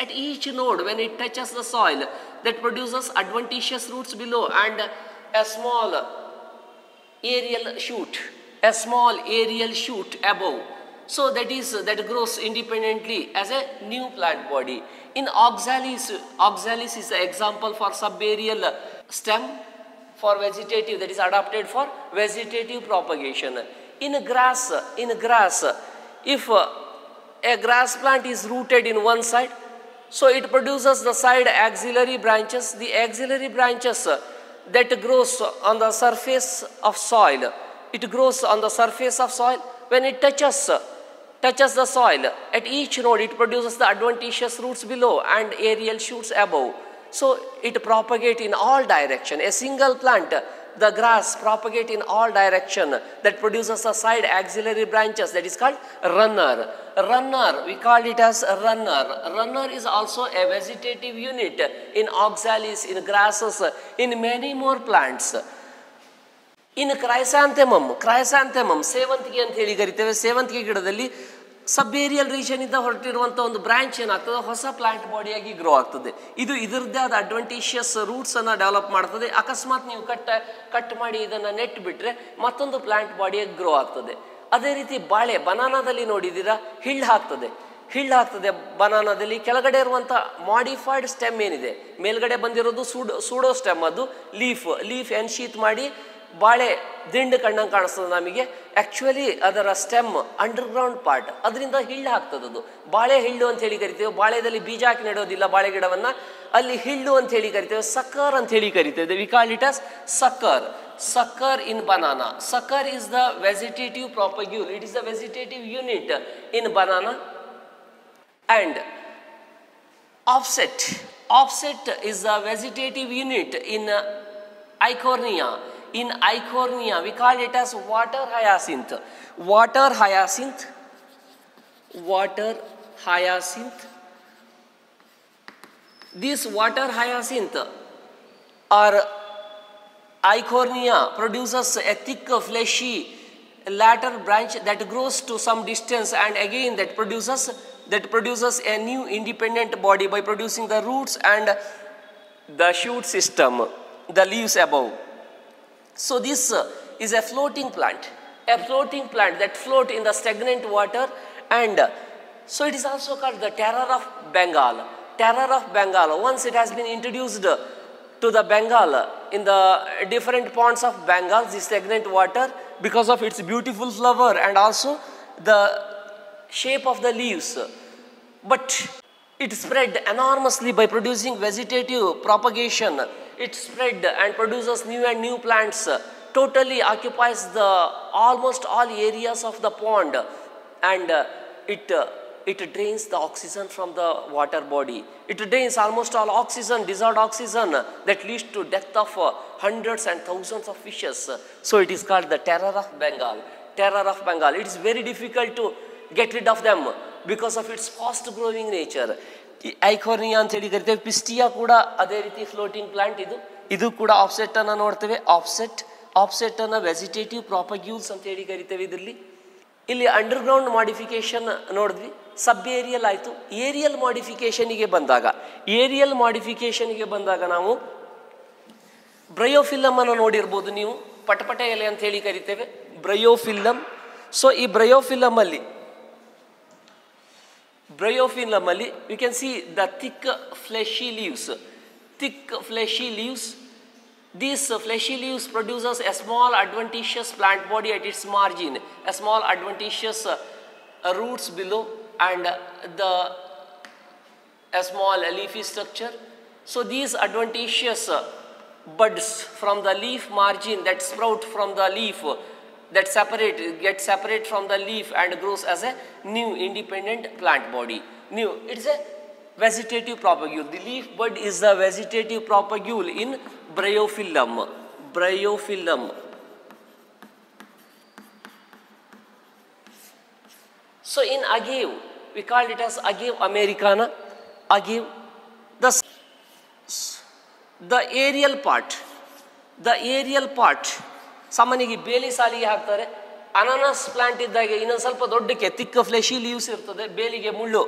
S1: at each node, when it touches the soil, that produces adventitious roots below and a small aerial shoot above. So that grows independently as a new plant body. In oxalis is an example for subaerial stem for vegetative, that is adapted for vegetative propagation. In grass, if a grass plant is rooted in one side, so it produces the side axillary branches. The axillary branches that grows on the surface of soil. It grows on the surface of soil. When it touches the soil, at each node it produces the adventitious roots below and aerial shoots above. So it propagates in all direction. A single plant the grass propagate in all direction, that produces a side axillary branches, that is called runner. Runner, we call it as runner. Runner is also a vegetative unit in oxalis, in grasses, in many more plants. In chrysanthemum, ಸೇವಂತಿಗೆ ಅಂತ ಹೇಳಿ ಕರಿತೇವೆ. ಸೇವಂತಿಗೆ ಗಿಡದಲ್ಲಿ ಸಬ್ಏರಿಯಲ್ region ಇಂದ ಹೊರಟಿರುವಂಥ ಒಂದು branch ಏನಾಗ್ತದೆ, ಹೊಸ ಪ್ಲಾಂಟ್ ಬಾಡಿಯಾಗಿ ಗ್ರೋ ಆಗ್ತದೆ. ಇದು ಇದರದ್ದೇ ಆದ ಅಡ್ವಾಂಟೇಜಿಯಸ್ ರೂಟ್ಸ್ ಅನ್ನು ಡೆವಲಪ್ ಮಾಡ್ತದೆ. ಅಕಸ್ಮಾತ್ ನೀವು ಕಟ್ ಮಾಡಿ ಇದನ್ನು ನೆಟ್ ಬಿಟ್ರೆ ಮತ್ತೊಂದು ಪ್ಲಾಂಟ್ ಬಾಡಿಯಾಗಿ ಗ್ರೋ ಆಗ್ತದೆ. ಅದೇ ರೀತಿ ಬಾಳೆ, ಬನಾನಾದಲ್ಲಿ ನೋಡಿದ್ದೀರಾ, ಹಿಳ್ಳು ಹಾಕ್ತದೆ ಬನಾನಾದಲ್ಲಿ. ಕೆಳಗಡೆ ಇರುವಂಥ ಮಾಡಿಫೈಡ್ ಸ್ಟೆಮ್ ಏನಿದೆ, ಮೇಲ್ಗಡೆ ಬಂದಿರೋದು ಸೂಡೋ ಸ್ಟೆಮ್, ಅದು ಲೀಫ್ ಎನ್ಶೀತ್ ಮಾಡಿ ಬಾಳೆ ದಿಂಡು ಕಣ್ಣಂಗೆ ಕಾಣಿಸ್ತದೆ ನಮಗೆ. ಆ್ಯಕ್ಚುಲಿ ಅದರ ಸ್ಟೆಮ್ ಅಂಡರ್ಗ್ರೌಂಡ್ ಪಾರ್ಟ್, ಅದರಿಂದ ಹಿಳ್ಳು ಹಾಕ್ತದೆ. ಅದು ಬಾಳೆ ಹಿಳ್ಳು ಅಂತ ಹೇಳಿ ಕರಿತೇವೆ. ಬಾಳೆದಲ್ಲಿ ಬೀಜ ಹಾಕಿ ನೆಡೋದಿಲ್ಲ ಬಾಳೆ ಗಿಡವನ್ನು, ಅಲ್ಲಿ ಹಿಳ್ಳು ಅಂತ ಹೇಳಿ ಕರಿತೇವೆ. ಸಕ್ಕರ್ ಅಂತ ಹೇಳಿ ಕರಿತೇವೆ. We call it as sucker in banana. Sucker is the vegetative propagule. It is the vegetative unit in banana. And offset is the vegetative unit in Eichhornia. In Eichhornia, we call it as water hyacinth. This water hyacinth or Eichhornia produces a thick, fleshy lateral branch that grows to some distance, and again that produces a new independent body by producing the roots and the shoot system, the leaves above. So this is a floating plant that float in the stagnant water, and so it is also called the terror of Bengal. Once it has been introduced to the Bengal in the different ponds of Bengal, the stagnant water, because of its beautiful flower and also the shape of the leaves. But it spread enormously by producing vegetative propagation. It spread and produces new and new plants, totally occupies the almost all areas of the pond, and it drains the oxygen from the water body. It drains almost all oxygen, dissolved oxygen, that leads to death of hundreds and thousands of fishes. So it is called the terror of Bengal. It is very difficult to get rid of them because of its fast growing nature. Eichhornia ಅಂತ ಹೇಳಿ ಕರಿತೇವೆ. ಪಿಸ್ಟಿಯಾ ಕೂಡ ಅದೇ ರೀತಿ floating plant. ಇದು ಕೂಡ offset ಅನ್ನು ನೋಡ್ತೇವೆ. ಆಫ್ಸೆಟ್ ಅನ್ನು ವೆಜಿಟೇಟಿವ್ ಪ್ರಾಪಗ್ಯೂಲ್ಸ್ ಅಂತ ಹೇಳಿ ಕರಿತೇವೆ. ಇಲ್ಲಿ ಅಂಡರ್ಗ್ರೌಂಡ್ ಮಾಡಿಫಿಕೇಶನ್ ನೋಡಿದ್ವಿ, ಸಬ್ ಏರಿಯಲ್ ಆಯಿತು. ಏರಿಯಲ್ ಮಾಡಿಫಿಕೇಶನಿಗೆ ಬಂದಾಗ ನಾವು ಬ್ರಯೋಫಿಲಮ್ ಅನ್ನು ನೋಡಿರ್ಬೋದು ನೀವು. ಪಟಪಟ ಎಲೆ ಅಂತ ಹೇಳಿ ಕರಿತೇವೆ, ಬ್ರಯೋಫಿಲಮ್. ಸೊ ಈ ಬ್ರಯೋಫಿಲಮ್ ಅಲ್ಲಿ you can see the thick fleshy leaves. These fleshy leaves produces a small adventitious plant body at its margin, a small adventitious roots below, and a small leafy structure. So these adventitious buds from the leaf margin that sprout from the leaf, that get separate from the leaf and grows as a new independent plant body. It is a vegetative propagule. The leaf bud is the vegetative propagule in Bryophyllum. So in agave, we call it as agave americana. The aerial part ಸಾಮಾನ್ಯವಾಗಿ ಬೇಲಿ ಸಾಲಿಗೆ ಹಾಕ್ತಾರೆ. ಅನಾನಸ್ plant ಇದ್ದಾಗೆ ಇನ್ನೊಂದು ಸ್ವಲ್ಪ ದೊಡ್ಡಕ್ಕೆ ತಿಕ್ಕ fleshy leaves ಇರ್ತದೆ, ಬೇಲಿಗೆ ಮುಳ್ಳು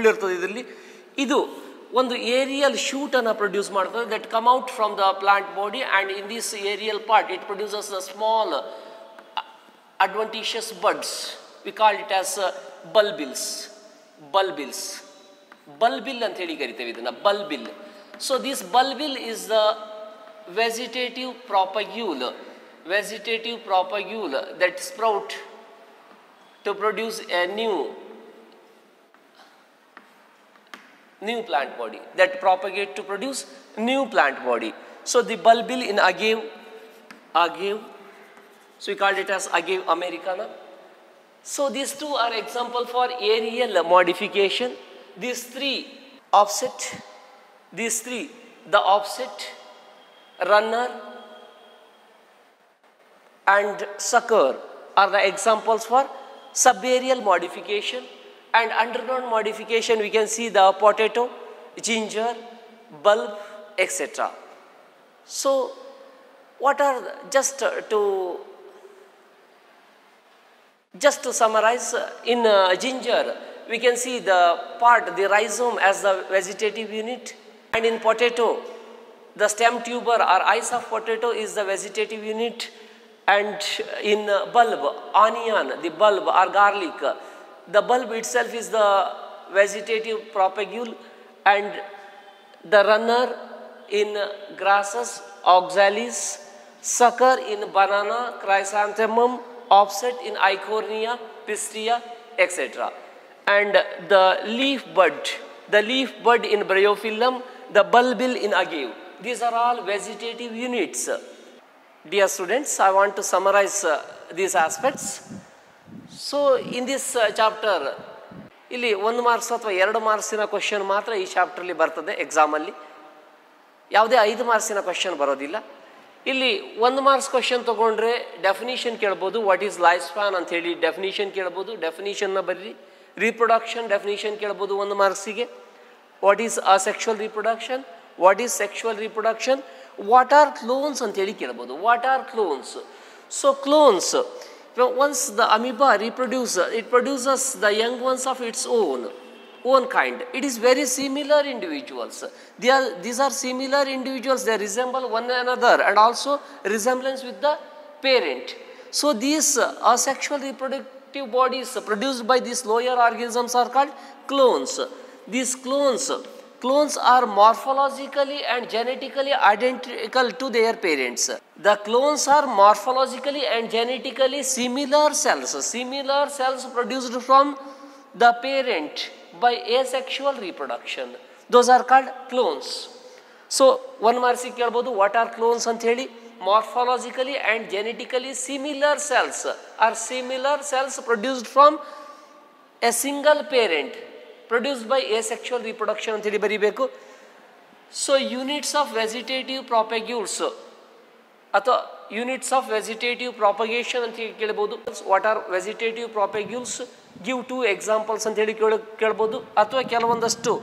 S1: ಇರ್ತದೆ. ಇದರಲ್ಲಿ ಇದು ಒಂದು ಏರಿಯಲ್ ಶೂಟ್ ಅನ್ನು ಪ್ರೊಡ್ಯೂಸ್ ಮಾಡ್ತದೆ, that come out from the plant body, and in this aerial part it produces the small adventitious buds. We call it as bulbils. Bulbil ಅಂತ ಹೇಳಿ ಕರಿತೇವೆ ಇದನ್ನ, bulbil. So this bulbil is the vegetative propagule that sprout to produce a new plant body, that propagate to produce new plant body. So the bulbil in agave, so we called it as agave americana. So these two are example for aerial modification. These three, the offset, runner, and sucker are the examples for subaerial modification. And underground modification, we can see the potato, ginger, bulb, etc. So what are, just to summarize, in ginger we can see the part, the rhizome, as the vegetative unit, and in potato the stem tuber or eyes of potato is the vegetative unit, and in bulb, onion, the bulb or garlic, the bulb itself is the vegetative propagule, and the runner in grasses, oxalis, sucker in banana, chrysanthemum, offset in eichhornia, pistia, etc. And the leaf bud in bryophyllum, the bulbil in agave. These are all vegetative units. Dear students, I want to summarize these aspects. So in this chapter, ಇಲ್ಲಿ 1 marks ಅಥವಾ 2 ಮಾರ್ಕ್ಸಿನ question ಮಾತ್ರ ಈ ಚಾಪ್ಟರ್ಲಿ ಬರ್ತದೆ ಎಕ್ಸಾಮಲ್ಲಿ. ಯಾವುದೇ 5 ಮಾರ್ಕ್ಸಿನ question ಬರೋದಿಲ್ಲ. ಇಲ್ಲಿ 1 marks question ತೊಗೊಂಡ್ರೆ ಡೆಫಿನಿಷನ್ ಕೇಳ್ಬೋದು, ವಾಟ್ ಈಸ್ ಲೈಫ್ ಸ್ಪ್ಯಾನ್ ಅಂತ ಹೇಳಿ ಡೆಫಿನಿಷನ್ ಕೇಳ್ಬೋದು, ಡೆಫಿನಿಷನ್ನ ಬರೀ. ರೀಪ್ರೊಡಕ್ಷನ್ ಡೆಫಿನಿಷನ್ ಕೇಳ್ಬೋದು 1 ಮಾರ್ಕ್ಸಿಗೆ. What is asexual reproduction, what is sexual reproduction, what are clones ಅಂತ ಹೇಳಿ ಕೇಳ್ಬೋದು. What are clones? So clones, once the amoeba reproduces, it produces the young ones of its own kind. It is very similar individuals. These are similar individuals. They resemble one another, and also resemblance with the parent. So these asexual reproductive bodies produced by these lower organisms are called clones. These clones are morphologically and genetically identical to their parents. The clones are morphologically and genetically similar cells produced from the parent by asexual reproduction. Those are called clones. So 1 marks ಕೇಳಬಹುದು what are clones ಅಂತ ಹೇಳಿ. Morphologically and genetically similar cells produced from a single parent, produced by asexual reproduction ಅಂತ ಹೇಳಿ ಬರೀಬೇಕು. So units of vegetative propagules ಅಥವಾ units of vegetative propagation ಅಂತ ಹೇಳಿ ಕೇಳ್ಬೋದು. What are vegetative propagules, give 2 examples ಅಂತ ಹೇಳಿ ಕೇಳ್ಬೋದು. ಅಥವಾ ಕೆಲವೊಂದಷ್ಟು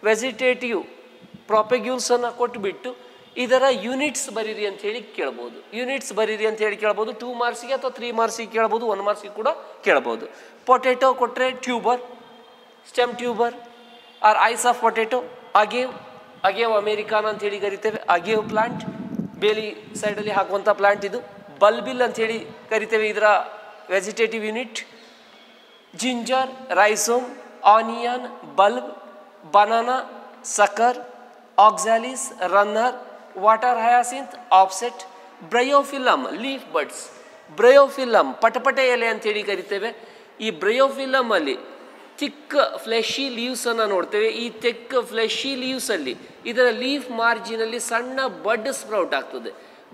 S1: ವೆಜಿಟೇಟಿವ್ ಪ್ರಾಪಗ್ಯೂಲ್ಸನ್ನು ಕೊಟ್ಟುಬಿಟ್ಟು ಇದರ ಯೂನಿಟ್ಸ್ ಬರೀರಿ ಅಂತ ಹೇಳಿ ಕೇಳ್ಬೋದು. 2 ಮಾರ್ಕ್ಸಿಗೆ ಅಥವಾ 3 ಮಾರ್ಕ್ಸಿಗೆ ಕೇಳ್ಬೋದು, 1 ಮಾರ್ಕ್ಸಿಗೆ ಕೂಡ ಕೇಳ್ಬೋದು. ಪೊಟೆಟೋ ಕೊಟ್ಟರೆ tuber, stem tuber are eyes of potato, agave americana ಅಂತ ಹೇಳಿ ಕರಿತೇವೆ. ಅಗೇವ್ ಪ್ಲಾಂಟ್, ಬೇಲಿ ಸೈಡಲ್ಲಿ ಹಾಕುವಂಥ ಪ್ಲಾಂಟ್ ಇದು. ಬಲ್ಬಿಲ್ ಅಂತ ಹೇಳಿ ಕರಿತೇವೆ ಇದರ vegetative unit. Ginger, rhizome, onion, bulb, banana, sucker, oxalis, runner, water hyacinth, offset. Bryophyllum, leaf buds. Bryophyllum ಪಟಪಟೆ ಎಲೆ ಅಂತ ಹೇಳಿ ಕರಿತೇವೆ. ಈ ಬ್ರಯೋಫಿಲಮ್ ಅಲ್ಲಿ ಥಿಕ್ ಫ್ಲೆಶಿ ಲೀವ್ಸನ್ನು ನೋಡ್ತೇವೆ. ಈ ಥಿಕ್ ಫ್ಲೆಶಿ ಲೀವ್ಸಲ್ಲಿ ಇದರ ಲೀಫ್ ಮಾರ್ಜಿನಲ್ಲಿ ಸಣ್ಣ ಬಡ್ ಸ್ಪ್ರೌಟ್ ಆಗ್ತದೆ.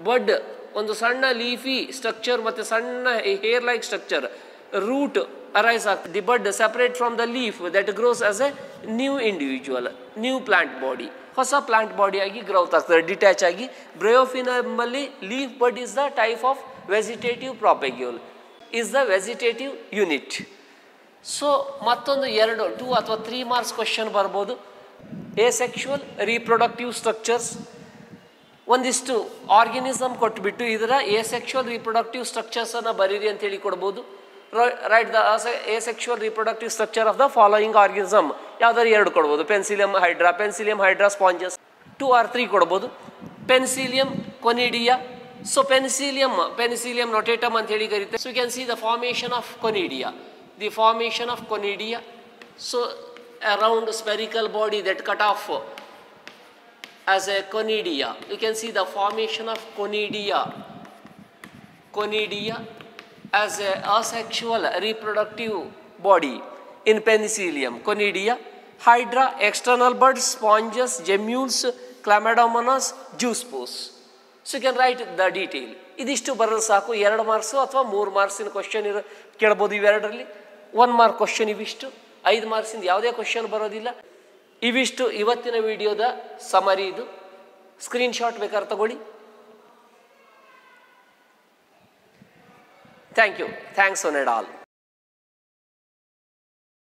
S1: ಬಡ್ ಒಂದು ಸಣ್ಣ ಲೀಫಿ ಸ್ಟ್ರಕ್ಚರ್ ಮತ್ತು ಸಣ್ಣ hair like structure, root arise ಆಗ್ತದೆ. The bud separate from the leaf that grows as a new individual, new plant body, ಹೊಸ ಪ್ಲಾಂಟ್ ಬಾಡಿಯಾಗಿ ಗ್ರೋತ್ ಆಗ್ತದೆ ಡಿಟ್ಯಾಚ್ ಆಗಿ. ಬ್ರಯೋಫಿಲಮಲ್ಲಿ leaf bud is the type of vegetative propagule, is the vegetative unit. So ಮತ್ತೊಂದು 2 ಅಥವಾ 3 marks question ಬರ್ಬೋದು. Asexual reproductive structures, ಒಂದಿಷ್ಟು organism ಕೊಟ್ಬಿಟ್ಟು ಇದರ ಎಸೆಕ್ಷುವಲ್ ರೀಪ್ರೊಡಕ್ಟಿವ್ ಸ್ಟ್ರಕ್ಚರ್ಸನ್ನು ಬರೀರಿ ಅಂತ ಹೇಳಿ ಕೊಡ್ಬೋದು. Write the asexual reproductive structure of the following organism. ಯಾವ್ದಾದ್ರು 2 ಕೊಡ್ಬೋದು. Penicillium hydra sponges. 2 or 3 ಕೊಡ್ಬೋದು. Penicillium conidia. So penicillium notatum ಅಂತ ಹೇಳಿ ಕರೀತಾರೆ. So you can see the formation of conidia. The formation of conidia, so a round spherical body that cut off as a conidia. You can see the formation of conidia as a asexual reproductive body in Penicillium. Conidia. Hydra, external buds, sponges, gemmules, chlamydomonas, juice pores. So you can write the detail. ಇದಿಷ್ಟು ಬರೋದು ಸಾಕು. 2 marks ಅಥವಾ 3 ಮಾರ್ಕ್ಸಿನ question ಕೇಳ್ಬೋದು ಇವೆರಡರಲ್ಲಿ. 1 mark question ಇವಿಷ್ಟು. 5 ಮಾರ್ಕ್ಸಿಂದ ಯಾವುದೇ question ಬರೋದಿಲ್ಲ. ಇವಿಷ್ಟು ಇವತ್ತಿನ ವಿಡಿಯೋದ ಸಮರಿ. ಇದು ಸ್ಕ್ರೀನ್ಶಾಟ್ ಬೇಕಾದ್ರೆ ತಗೊಳ್ಳಿ. Thank you. Thanks, one and all.